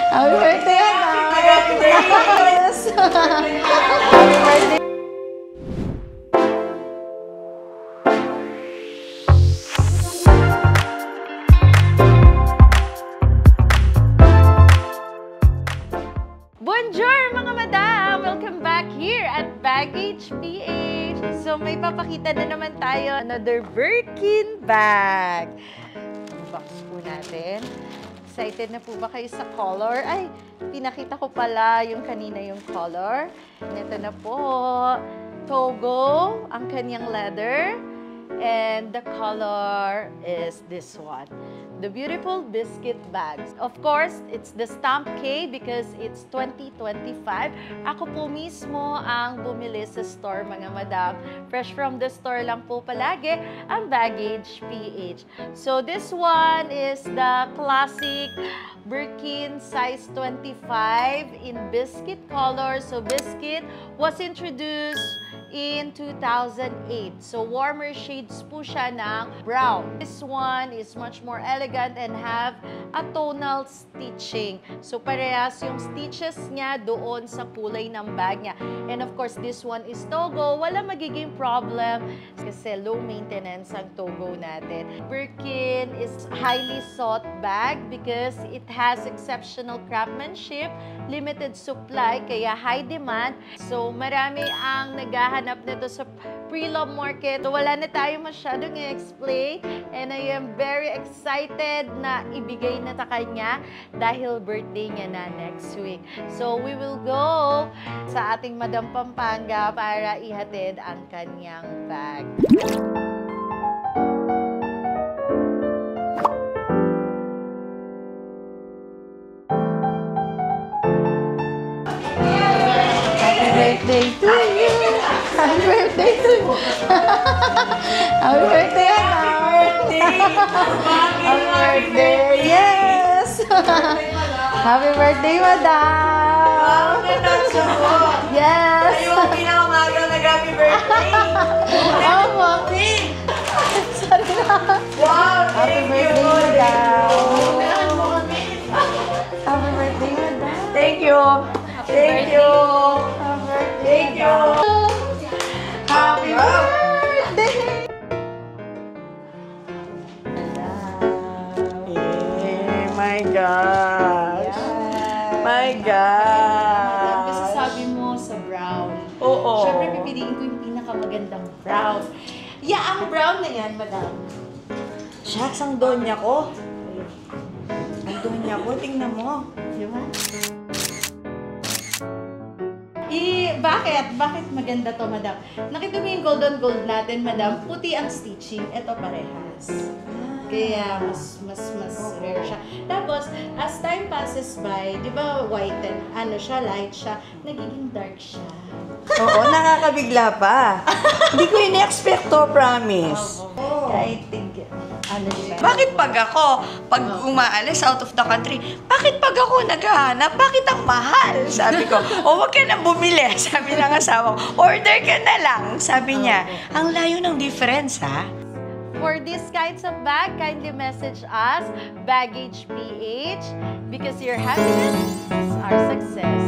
Happy birthday, Madam! Happy birthday! Happy birthday! Bonjour mga madam! Welcome back here at Baggage PH. So may papakita na naman tayo, another Birkin bag. Box po natin. Excited na po ba kayo sa color? Ay, pinakita ko pala yung kanina yung color. Ito na po. Togo, ang kanyang leather. And the color is this one. The beautiful biscuit bags. Of course, it's the stamp K because it's 2025. Ako po mismo ang bumili sa store, mga madam. Fresh from the store lang po palagi ang Baggage PH. So this one is the classic Birkin size 25 in biscuit color. So biscuit was introduced in 2008. So warmer shades po siya ng brown. This one is much more elegant and have a tonal stitching. So parehas yung stitches niya doon sa kulay ng bag niya. And of course, this one is Togo. Wala magiging problem kasi low maintenance ang Togo natin. Birkin is highly sought bag because it has exceptional craftsmanship, limited supply, kaya high demand. So marami ang naghahanap nito sa pre-love market. So, wala na tayo masyadong i-explain and I am very excited na ibigay na ta kanya dahil birthday niya na next week. So we will go sa ating Madam Pampanga para ihatid ang kanyang bag. Happy birthday to you! Happy birthday to you! Happy birthday, Happy birthday! Yes! Happy birthday, Madam! Yes! Ayaw ang pinakamaga nag-happy birthday! Opo! Sorry na! Wow! Happy birthday, Madam! Happy birthday, Madam! Thank you! Thank you! Thank you! Happy birthday! My gosh! My Kasi gosh! sabi mo sa brown. Oo. Siyempre, pipiliin ko yung pinakamagandang brown. Ang brown na yan, madam. Shucks, ang donya ko. Ang donya ko, tingnan mo. Di ba? Bakit? Bakit maganda to, madam? Nakita mo yung golden gold natin, madam. Puti ang stitching. Ito parehas. Kaya mas rare siya. Tapos, as time passes by, di ba white and light siya, nagiging dark siya. Oo, nakakabigla pa. Hindi ko in-expect to, promise. I think, siya. Bakit pag umaalis out of the country, bakit pag ako naghahanap, bakit ang mahal? Sabi ko, wag ka nang bumili. Sabi ng asawa ko, order ka na lang. Sabi niya, ang layo ng difference, ha? For these kinds of bag, kindly message us, Baggage PH, because your happiness is our success.